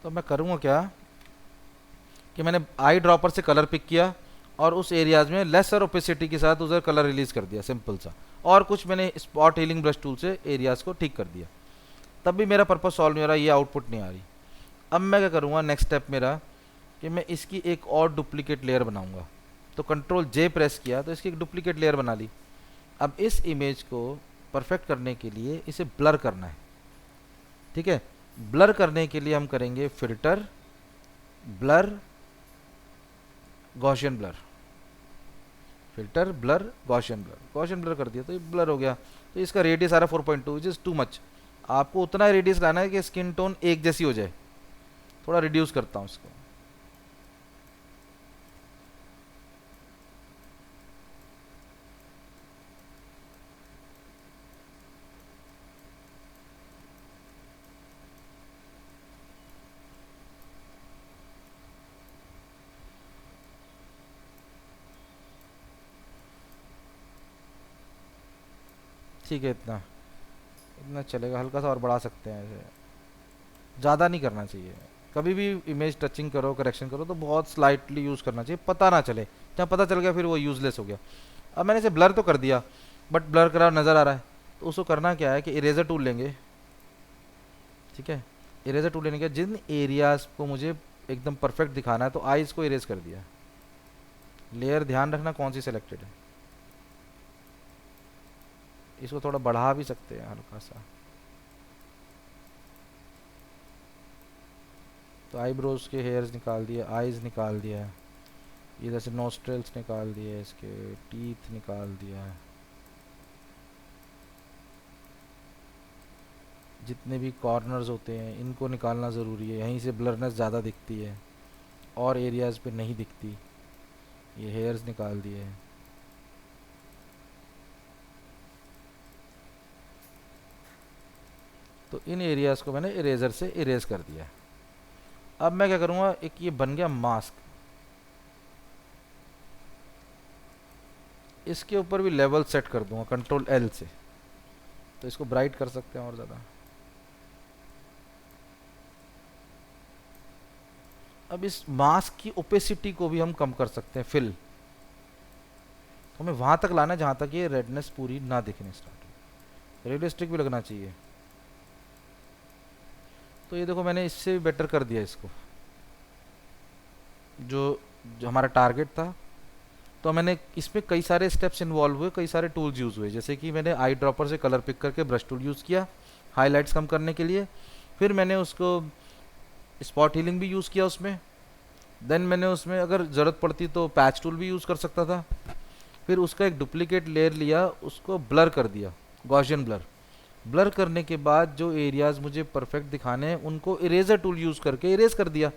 तो मैं करूँगा क्या कि मैंने आई ड्रॉपर से कलर पिक किया और उस एरियाज में लेसर ओपेसिटी के साथ उधर कलर रिलीज कर दिया, सिंपल सा। और कुछ मैंने स्पॉट हीलिंग ब्रश टूल से एरियाज को ठीक कर दिया, तब भी मेरा पर्पस सॉल्व नहीं हो रहा, ये आउटपुट नहीं आ रही। अब मैं क्या करूँगा, नेक्स्ट स्टेप मेरा कि मैं इसकी एक और डुप्लीकेट लेयर बनाऊंगा। तो कंट्रोल जे प्रेस किया तो इसकी एक डुप्लीकेट लेयर बना ली। अब इस इमेज को परफेक्ट करने के लिए इसे ब्लर करना है, ठीक है। ब्लर करने के लिए हम करेंगे filter, blur, Gaussian blur, filter, blur, Gaussian blur. Gaussian blur कर दिया तो ये ब्लर हो गया। तो इसका रेडियस आ रहा 4.2 विच इज़ टू मच। आपको उतना रेडियस लाना है कि स्किन टोन एक जैसी हो जाए। थोड़ा रिड्यूस करता हूँ इसको। ठीक है, इतना इतना चलेगा, हल्का सा और बढ़ा सकते हैं ऐसे, ज़्यादा नहीं करना चाहिए। कभी भी इमेज टचिंग करो, करेक्शन करो तो बहुत स्लाइटली यूज़ करना चाहिए, पता ना चले। जहाँ पता चल गया फिर वो यूज़लेस हो गया। अब मैंने इसे ब्लर तो कर दिया, बट ब्लर करा नज़र आ रहा है। तो उसको करना क्या है कि इरेजर टूल लेंगे, ठीक है। इरेजर टूल लेने के जिन एरियाज को मुझे एकदम परफेक्ट दिखाना है, तो आईज को इरेज कर दिया। लेयर ध्यान रखना कौन सी सेलेक्टेड है। इसको थोड़ा बढ़ा भी सकते हैं हल्का सा। तो आईब्रोज के हेयर्स निकाल दिए, आईज निकाल दिया है, इधर से नोस्ट्रल्स निकाल दिए, इसके टीथ निकाल दिया है। जितने भी कॉर्नर्स होते हैं इनको निकालना ज़रूरी है, यहीं से ब्लरनेस ज़्यादा दिखती है और एरियाज़ पे नहीं दिखती। ये हेयर्स निकाल दिए हैं। तो इन एरियाज़ को मैंने इरेजर से इरेज कर दिया है। अब मैं क्या करूँगा, एक ये बन गया मास्क, इसके ऊपर भी लेवल सेट कर दूंगा कंट्रोल एल से। तो इसको ब्राइट कर सकते हैं और ज़्यादा। अब इस मास्क की ओपेसिटी को भी हम कम कर सकते हैं, फिल। तो हमें वहाँ तक लाना है जहाँ तक ये रेडनेस पूरी ना दिखने स्टार्ट हो। रियलिस्टिक भी लगना चाहिए। तो ये देखो मैंने इससे भी बेटर कर दिया इसको, जो जो हमारा टारगेट था। तो मैंने इसमें कई सारे स्टेप्स इन्वॉल्व हुए, कई सारे टूल्स यूज़ हुए, जैसे कि मैंने आई ड्रॉपर से कलर पिक करके ब्रश टूल यूज़ किया हाइलाइट्स कम करने के लिए। फिर मैंने उसको स्पॉट हीलिंग भी यूज़ किया उसमें। देन मैंने उसमें अगर ज़रूरत पड़ती तो पैच टूल भी यूज़ कर सकता था। फिर उसका एक डुप्लीकेट लेयर लिया, उसको ब्लर कर दिया, गॉसियन ब्लर। ब्लर करने के बाद जो एरियाज मुझे परफेक्ट दिखाने हैं उनको इरेजर टूल यूज़ करके इरेज कर दिया।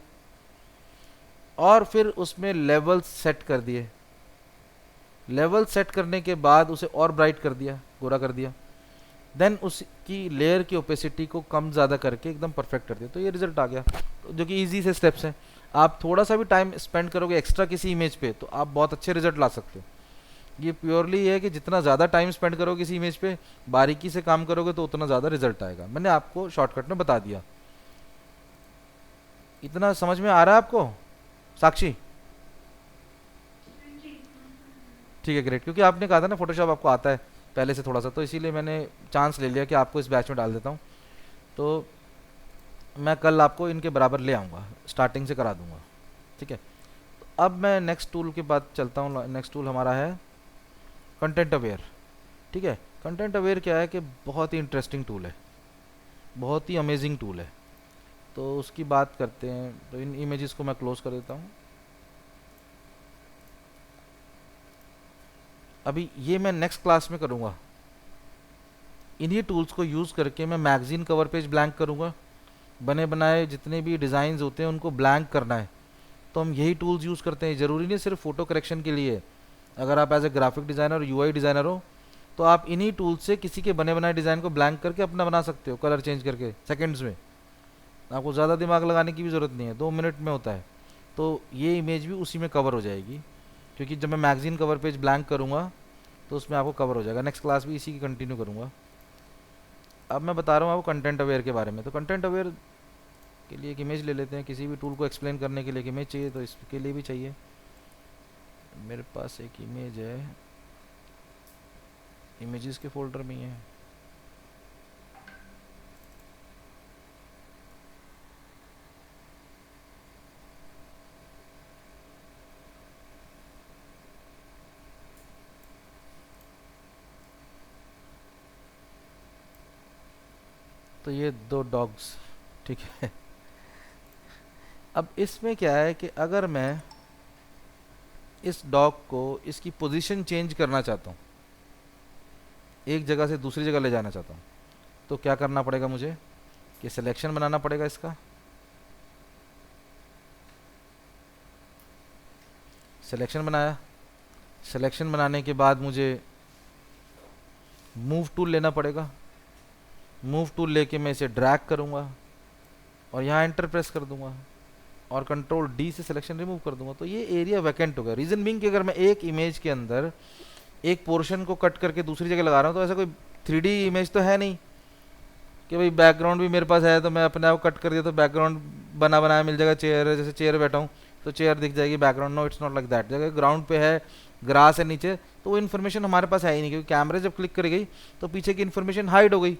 और फिर उसमें लेवल सेट कर दिए। लेवल सेट करने के बाद उसे और ब्राइट कर दिया, गोरा कर दिया। देन उसकी लेयर की ओपेसिटी को कम ज़्यादा करके एकदम परफेक्ट कर दिया। तो ये रिजल्ट आ गया, तो जो कि इजी से स्टेप्स हैं। आप थोड़ा सा भी टाइम स्पेंड करोगे एक्स्ट्रा किसी इमेज पे तो आप बहुत अच्छे रिजल्ट ला सकते हो। ये प्योरली है कि जितना ज़्यादा टाइम स्पेंड करोगे किसी इमेज पे, बारीकी से काम करोगे तो उतना ज़्यादा रिजल्ट आएगा। मैंने आपको शॉर्टकट में बता दिया। इतना समझ में आ रहा है आपको साक्षी? ठीक है, ग्रेट। क्योंकि आपने कहा था ना फोटोशॉप आपको आता है पहले से थोड़ा सा, तो इसीलिए मैंने चांस ले लिया कि आपको इस बैच में डाल देता हूँ। तो मैं कल आपको इनके बराबर ले आऊँगा, स्टार्टिंग से करा दूँगा, ठीक है। अब मैं नेक्स्ट टूल के बाद चलता हूँ। नेक्स्ट टूल हमारा है कंटेंट अवेयर, ठीक है। कंटेंट अवेयर क्या है कि बहुत ही इंटरेस्टिंग टूल है, बहुत ही अमेजिंग टूल है। तो उसकी बात करते हैं। तो इन इमेजेस को मैं क्लोज कर देता हूँ। अभी ये मैं नेक्स्ट क्लास में करूँगा। इन्हीं टूल्स को यूज़ करके मैं मैगजीन कवर पेज ब्लैंक करूँगा। बने बनाए जितने भी डिज़ाइंस होते हैं उनको ब्लैंक करना है तो हम यही टूल्स यूज़ करते हैं। ज़रूरी नहीं सिर्फ फ़ोटो करेक्शन के लिए। अगर आप as a graphic designer, UI designer हो तो आप इन्हीं टूल्स से किसी के बने बनाए डिज़ाइन को ब्लैंक करके अपना बना सकते हो, कलर चेंज करके सेकेंड्स में। आपको ज़्यादा दिमाग लगाने की भी ज़रूरत नहीं है, 2 मिनट में होता है। तो ये इमेज भी उसी में कवर हो जाएगी, क्योंकि जब मैं मैगजीन कवर पेज ब्लैंक करूँगा तो उसमें आपको कवर हो जाएगा। नेक्स्ट क्लास भी इसी की कंटिन्यू करूँगा। अब मैं बता रहा हूँ आपको कंटेंट अवेयर के बारे में। तो कंटेंट अवेयर के लिए एक इमेज ले लेते हैं, किसी भी टूल को एक्सप्लेन करने के लिए एक इमेज चाहिए, तो इसके लिए भी चाहिए। मेरे पास एक इमेज है, इमेजेस के फोल्डर में ही है। तो ये 2 डॉग्स, ठीक है। अब इसमें क्या है कि अगर मैं इस डॉग को इसकी पोजीशन चेंज करना चाहता हूँ, एक जगह से दूसरी जगह ले जाना चाहता हूँ, तो क्या करना पड़ेगा मुझे कि सिलेक्शन बनाना पड़ेगा इसका। सिलेक्शन बनाया, सिलेक्शन बनाने के बाद मुझे मूव टूल लेना पड़ेगा। मूव टूल लेके मैं इसे ड्रैग करूँगा और यहाँ एंटर प्रेस कर दूंगा और कंट्रोल डी से सिलेक्शन रिमूव कर दूंगा, तो ये एरिया वैकेंट होगा। रीजन बीइंग कि अगर मैं एक इमेज के अंदर एक पोर्शन को कट करके दूसरी जगह लगा रहा हूँ, तो ऐसा कोई 3D इमेज तो है नहीं कि भाई बैकग्राउंड भी मेरे पास है तो मैं अपने आप कट कर दिया तो बैकग्राउंड बना बनाया मिल जाएगा। चेयर है, जैसे चेयर बैठा हूँ तो चेयर दिख जाएगी background. No, it's not like that. जगह ग्राउंड पे है, ग्रास है नीचे, तो वो इन्फॉर्मेशन हमारे पास है ही नहीं, क्योंकि कैमरे जब क्लिक करी गई तो पीछे की इन्फॉर्मेशन हाइड हो गई,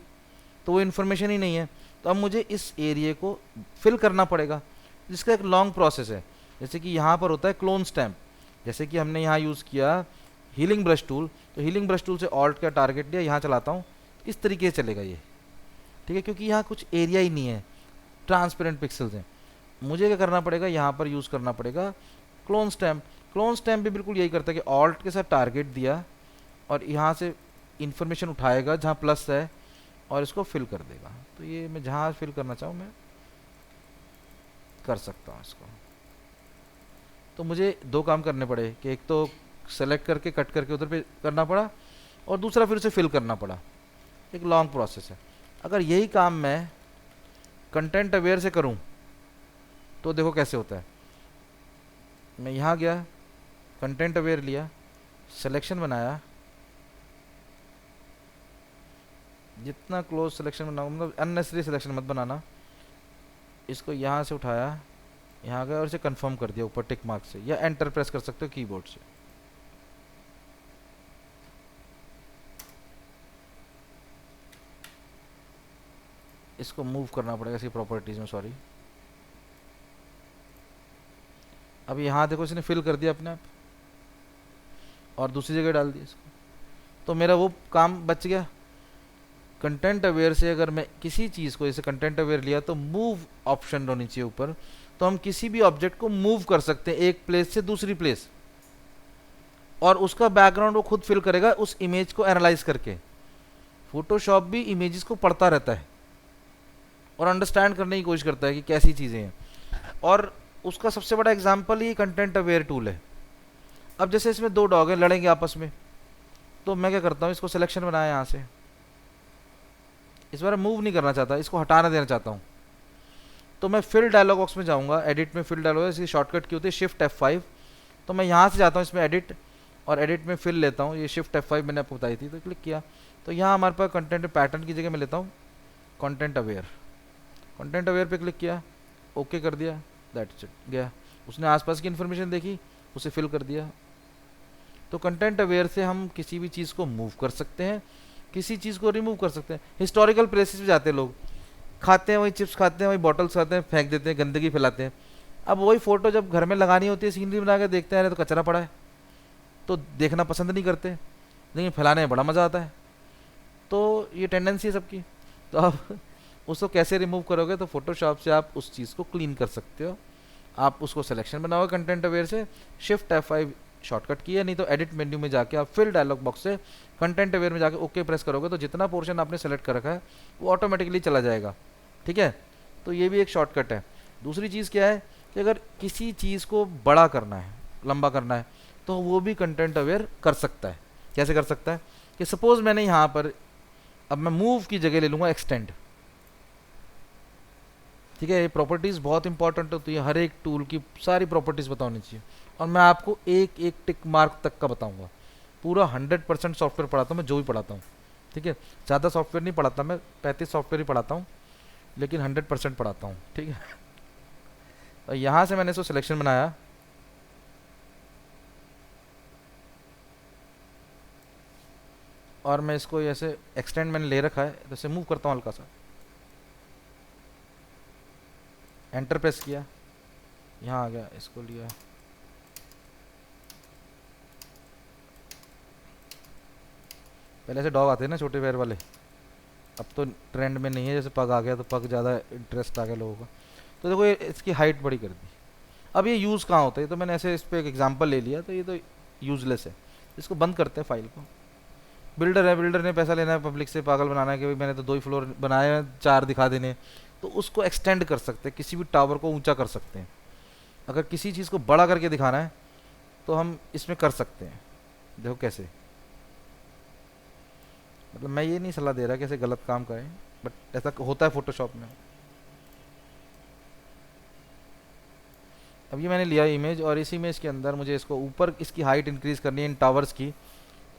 तो वो इन्फॉर्मेशन ही नहीं है। तो अब मुझे इस एरिया को फिल करना पड़ेगा, जिसका एक लॉन्ग प्रोसेस है। जैसे कि यहाँ पर होता है क्लोन स्टैम्प, जैसे कि हमने यहाँ यूज़ किया हीलिंग ब्रश टूल, तो हीलिंग ब्रश टूल से ऑल्ट का टारगेट लिया, यहाँ चलाता हूँ, इस तरीके से चलेगा ये, ठीक है, क्योंकि यहाँ कुछ एरिया ही नहीं है, ट्रांसपेरेंट पिक्सल्स हैं। मुझे क्या करना पड़ेगा, यहाँ पर यूज़ करना पड़ेगा क्लोन स्टैम्प। क्लोन स्टैम्प भी बिल्कुल यही करता है कि ऑल्ट के साथ टारगेट दिया और यहाँ से इन्फॉर्मेशन उठाएगा जहाँ प्लस है और इसको फिल कर देगा। तो ये मैं जहाँ फिल करना चाहूँ मैं कर सकता हूँ इसको। तो मुझे 2 काम करने पड़े कि एक तो सेलेक्ट करके कट करके उधर पे करना पड़ा और दूसरा फिर उसे फिल करना पड़ा। एक लॉन्ग प्रोसेस है। अगर यही काम मैं कंटेंट अवेयर से करूं तो देखो कैसे होता है। मैं यहाँ गया, कंटेंट अवेयर लिया, सिलेक्शन बनाया, जितना क्लोज सिलेक्शन बनाओ, मतलब अननेसेसरी सिलेक्शन मत बनाना। इसको यहाँ से उठाया, यहाँ गया और इसे कंफर्म कर दिया ऊपर टिक मार्क से, या एंटर प्रेस कर सकते हो कीबोर्ड से। इसको मूव करना पड़ेगा इसकी प्रॉपर्टीज में, सॉरी। अब यहाँ देखो इसने फिल कर दिया अपने आप और दूसरी जगह डाल दिया इसको, तो मेरा वो काम बच गया। कंटेंट अवेयर से अगर मैं किसी चीज़ को, जैसे कंटेंट अवेयर लिया तो मूव ऑप्शन होनी चाहिए ऊपर, तो हम किसी भी ऑब्जेक्ट को मूव कर सकते हैं एक प्लेस से दूसरी प्लेस, और उसका बैकग्राउंड वो खुद फिल करेगा उस इमेज को एनालाइज करके। फोटोशॉप भी इमेजेस को पढ़ता रहता है और अंडरस्टैंड करने की कोशिश करता है कि कैसी चीज़ें हैं, और उसका सबसे बड़ा एग्जाम्पल ही कंटेंट अवेयर टूल है। अब जैसे इसमें 2 डॉग हैं, लड़ेंगे आपस में, तो मैं क्या करता हूँ, इसको सिलेक्शन बनाया यहाँ से, इस बार मूव नहीं करना चाहता, इसको हटाना देना चाहता हूँ, तो मैं फिल डायलॉग बॉक्स में जाऊँगा। एडिट में फिल डायलॉग, इसकी शॉर्टकट की होती है शिफ्ट F5, तो मैं यहाँ से जाता हूँ इसमें एडिट, और एडिट में फिल लेता हूँ, ये शिफ्ट F5 मैंने आपको बताई थी, तो क्लिक किया तो यहाँ हमारे पास कंटेंट पैटर्न की जगह मैं लेता हूँ कंटेंट अवेयर। कंटेंट अवेयर पे क्लिक किया, ओके कर दिया, दैट्स इट, गया। उसने आसपास की इन्फॉर्मेशन देखी, उसे फिल कर दिया। तो कंटेंट अवेयर से हम किसी भी चीज़ को मूव कर सकते हैं, किसी चीज़ को रिमूव कर सकते हैं। हिस्टोरिकल प्लेसेस पे जाते हैं लोग, खाते हैं वही चिप्स खाते हैं, वही बॉटल्स खाते हैं, फेंक देते हैं, गंदगी फैलाते हैं। अब वही फ़ोटो जब घर में लगानी होती है, सीनरी बना के देखते हैं, अरे तो कचरा पड़ा है, तो देखना पसंद नहीं करते, लेकिन फैलाने में बड़ा मज़ा आता है। तो ये टेंडेंसी है सबकी। तो अब उसको कैसे रिमूव करोगे, तो फोटोशॉप से आप उस चीज़ को क्लीन कर सकते हो। आप उसको सिलेक्शन बनाओगे कंटेंट अवेयर से, शिफ्ट F5 शॉर्टकट की है, नहीं तो एडिट मेन्यू में जाके आप फिल डायलॉग बॉक्स से कंटेंट अवेयर में जाके ओके प्रेस करोगे, तो जितना पोर्शन आपने सेलेक्ट कर रखा है वो ऑटोमेटिकली चला जाएगा, ठीक है। तो ये भी एक शॉर्टकट है। दूसरी चीज़ क्या है कि अगर किसी चीज़ को बड़ा करना है, लंबा करना है, तो वो भी कंटेंट अवेयर कर सकता है। कैसे कर सकता है कि सपोज़ मैंने यहाँ पर, अब मैं मूव की जगह ले लूँगा एक्सटेंड, ठीक है। ये प्रॉपर्टीज़ बहुत इंपॉर्टेंट होती है, हर एक टूल की सारी प्रॉपर्टीज़ बतानी चाहिए, और मैं आपको एक एक टिक मार्क तक का बताऊंगा। पूरा 100% सॉफ्टवेयर पढ़ाता हूँ मैं, जो भी पढ़ाता हूँ, ठीक है। ज़्यादा सॉफ्टवेयर नहीं पढ़ाता मैं, 35 सॉफ्टवेयर ही पढ़ाता हूँ, लेकिन 100% पढ़ाता हूँ, ठीक है। तो यहाँ से मैंने इसको सिलेक्शन बनाया, और मैं इसको ऐसे एक्सटेंड मैंने ले रखा है, तो इसे मूव करता हूँ हल्का सा, एंटर प्रेस किया, यहाँ आ गया, इसको लिया, पहले से डॉग आते हैं ना छोटे पैर वाले, अब तो ट्रेंड में नहीं है, जैसे पग आ गया तो पग ज़्यादा इंटरेस्ट आ गया लोगों का। तो देखो ये इसकी हाइट बड़ी कर दी। अब ये यूज़ कहाँ होता है, तो मैंने ऐसे इस पर एक एग्जांपल ले लिया, तो ये तो यूज़लेस है, इसको बंद करते हैं फाइल को। बिल्डर है, बिल्डर ने पैसा लेना है पब्लिक से, पागल बनाना है कि भाई मैंने तो 2 ही फ्लोर बनाए हैं, 4 दिखा देने, तो उसको एक्सटेंड कर सकते हैं, किसी भी टावर को ऊंचा कर सकते हैं। अगर किसी चीज़ को बड़ा करके दिखाना है तो हम इसमें कर सकते हैं। देखो कैसे, मतलब मैं ये नहीं सलाह दे रहा कि ऐसे गलत काम करें, बट ऐसा होता है फोटोशॉप में। अब ये मैंने लिया इमेज, और इस इमेज के अंदर मुझे इसको ऊपर इसकी हाइट इंक्रीज़ करनी है इन टावर्स की।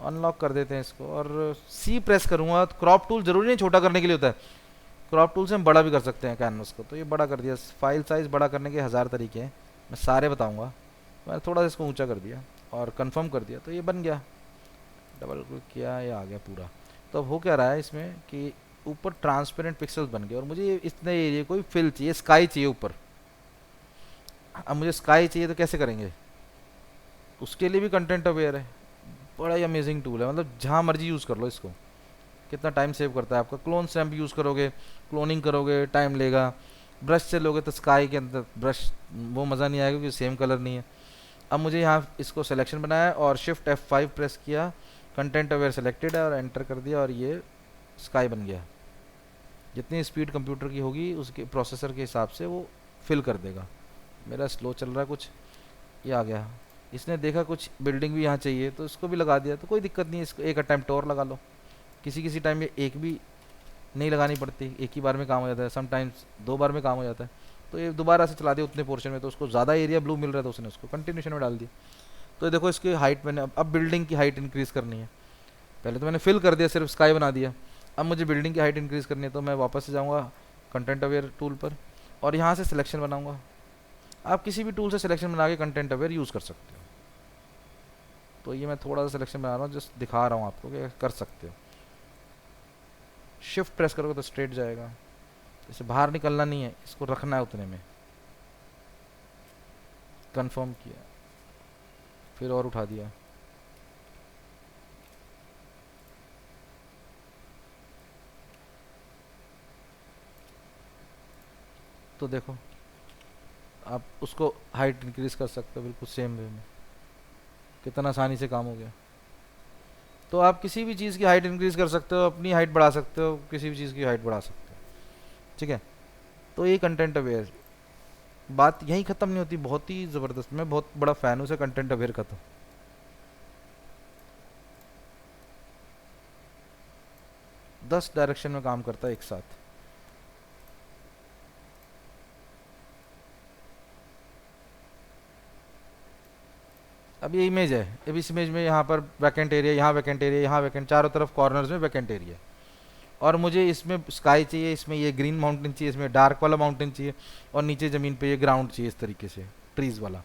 अनलॉक कर देते हैं इसको, और सी प्रेस करूँगा। तो क्रॉप टूल जरूरी नहीं छोटा करने के लिए होता है, क्रॉप टूल से हम बड़ा भी कर सकते हैं कैनवस को। तो ये बड़ा कर दिया, फाइल साइज़ बड़ा करने के 1000 तरीके हैं, मैं सारे बताऊँगा। मैंने थोड़ा सा इसको ऊँचा कर दिया और कन्फर्म कर दिया, तो ये बन गया। डबल क्लिक किया, ये आ गया पूरा। तो अब हो क्या रहा है इसमें कि ऊपर ट्रांसपेरेंट पिक्सल्स बन गए, और मुझे इतने एरिया कोई फिल चाहिए, स्काई चाहिए ऊपर। अब मुझे स्काई चाहिए तो कैसे करेंगे, उसके लिए भी कंटेंट अवेयर है। बड़ा ही अमेजिंग टूल है, मतलब जहाँ मर्जी यूज़ कर लो इसको। कितना टाइम सेव करता है आपका। क्लोन स्टैम्प यूज़ करोगे, क्लोनिंग करोगे, टाइम लेगा। ब्रश से लोगे तो स्काई के अंदर ब्रश वो मज़ा नहीं आएगा क्योंकि सेम कलर नहीं है। अब मुझे यहाँ इसको सिलेक्शन बनाया और शिफ्ट F5 प्रेस किया, कंटेंट अवेयर सेलेक्टेड है, और एंटर कर दिया, और ये स्काई बन गया। जितनी स्पीड कंप्यूटर की होगी उसके प्रोसेसर के हिसाब से वो फिल कर देगा। मेरा स्लो चल रहा है कुछ, ये आ गया। इसने देखा कुछ बिल्डिंग भी यहाँ चाहिए तो इसको भी लगा दिया, तो कोई दिक्कत नहीं है, इसको एक अटैम्प्ट और लगा लो। किसी किसी टाइम ये एक भी नहीं लगानी पड़ती, एक ही बार में काम हो जाता है, समटाइम्स 2 बार में काम हो जाता है। तो ये दोबारा से चला दिया उतने पोर्शन में, तो उसको ज़्यादा एरिया ब्लू मिल रहा है तो उसने उसको कंटिन्यूशन में डाल दिया। तो ये देखो इसकी हाइट मैंने अब बिल्डिंग की हाइट इंक्रीज़ करनी है। पहले तो मैंने फिल कर दिया, सिर्फ स्काई बना दिया। अब मुझे बिल्डिंग की हाइट इंक्रीज़ करनी है, तो मैं वापस से जाऊँगा कंटेंट अवेयर टूल पर, और यहाँ से सिलेक्शन बनाऊँगा। आप किसी भी टूल से सिलेक्शन बना के कंटेंट अवेयर यूज़ कर सकते हो। तो ये मैं थोड़ा सा सिलेक्शन बना रहा हूँ, जस्ट दिखा रहा हूँ आपको कि कर सकते हो। शिफ्ट प्रेस करोगे तो स्ट्रेट जाएगा, इसे बाहर निकलना नहीं है, इसको रखना है उतने में। कंफर्म किया, फिर और उठा दिया। तो देखो आप उसको हाइट इंक्रीज कर सकते हो बिल्कुल सेम वे में, कितना आसानी से काम हो गया। तो आप किसी भी चीज़ की हाइट इंक्रीज कर सकते हो, अपनी हाइट बढ़ा सकते हो, किसी भी चीज़ की हाइट बढ़ा सकते हो, ठीक है। तो ये कंटेंट अवेयर, बात यहीं ख़त्म नहीं होती, बहुत ही ज़बरदस्त। मैं बहुत बड़ा फ़ैन हूँ से कंटेंट अवेयर का। तो 10 डायरेक्शन में काम करता है एक साथ। अब ये इमेज है, अब इस इमेज में यहाँ पर वैकेंट एरिया, यहाँ वैकेंट एरिया, यहाँ वैकेंट, चारों तरफ कॉर्नर्स में वैकेंट एरिया, और मुझे इसमें स्काई चाहिए, इसमें ये ग्रीन माउंटेन चाहिए, इसमें डार्क वाला माउंटेन चाहिए, और नीचे ज़मीन पे ये ग्राउंड चाहिए इस तरीके से ट्रीज़ वाला।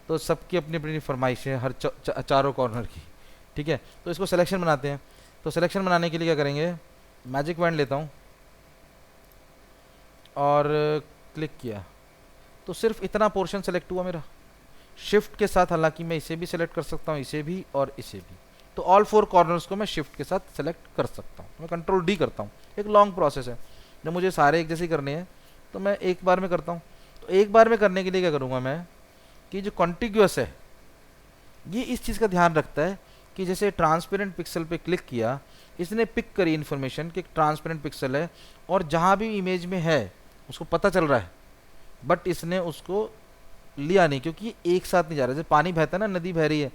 तो सबकी अपनी अपनी फरमाइश है हर चारों कॉर्नर की, ठीक है। तो इसको सिलेक्शन बनाते हैं। तो सिलेक्शन बनाने के लिए क्या करेंगे, मैजिक वैंड लेता हूँ और क्लिक किया, तो सिर्फ इतना पोर्शन सेलेक्ट हुआ मेरा। शिफ्ट के साथ हालांकि मैं इसे भी सिलेक्ट कर सकता हूँ, इसे भी और इसे भी, तो ऑल 4 कॉर्नर्स को मैं शिफ्ट के साथ सेलेक्ट कर सकता हूँ। मैं कंट्रोल डी करता हूँ, एक लॉन्ग प्रोसेस है, जब मुझे सारे एक जैसे करने हैं तो मैं एक बार में करता हूँ। तो एक बार में करने के लिए क्या करूँगा मैं, कि जो कॉन्टिग्यूअस है ये इस चीज़ का ध्यान रखता है कि जैसे ट्रांसपेरेंट पिक्सल पे क्लिक किया, इसने पिक करी इन्फॉर्मेशन कि ट्रांसपेरेंट पिक्सल है, और जहाँ भी इमेज में है उसको पता चल रहा है, बट इसने उसको लिया नहीं क्योंकि एक साथ नहीं जा रहा। जैसे पानी बहता है ना, नदी बह रही है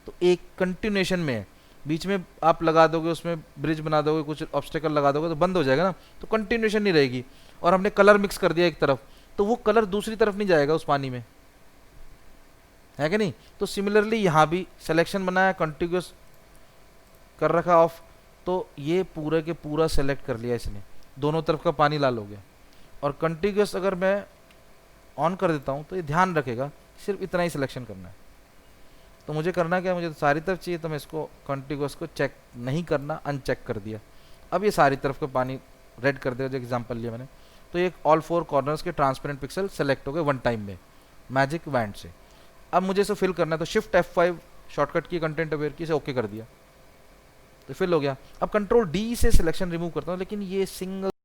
तो एक कंटिन्यूएशन में है, बीच में आप लगा दोगे, उसमें ब्रिज बना दोगे, कुछ ऑब्स्टेकल लगा दोगे तो बंद हो जाएगा ना, तो कंटिन्यूएशन नहीं रहेगी। और हमने कलर मिक्स कर दिया एक तरफ, तो वो कलर दूसरी तरफ नहीं जाएगा उस पानी में, है कि नहीं। तो सिमिलरली यहाँ भी सिलेक्शन बनाया, कंटिन्यूस कर रखा ऑफ, तो ये पूरा के पूरा सेलेक्ट कर लिया इसने, दोनों तरफ का पानी लाल हो गया। और कंटिन्यूस अगर मैं ऑन कर देता हूँ तो ये ध्यान रखेगा सिर्फ इतना ही सिलेक्शन करना है। तो मुझे करना क्या है, मुझे तो सारी तरफ चाहिए, तो मैं इसको कंटिन्यूस को चेक नहीं करना, अनचेक कर दिया। अब ये सारी तरफ का पानी रेड कर दिया, जो एग्जांपल लिया मैंने। तो ये ऑल फोर कॉर्नर्स के ट्रांसपेरेंट पिक्सल सेलेक्ट हो गए वन टाइम में मैजिक वैंड से। अब मुझे इसे फिल करना है, तो शिफ्ट F5 शॉर्टकट की, कंटेंट अवेयर की, इसे ओके कर दिया तो फिल हो गया। अब कंट्रोल D से सिलेक्शन रिमूव करता हूँ, लेकिन ये सिंगल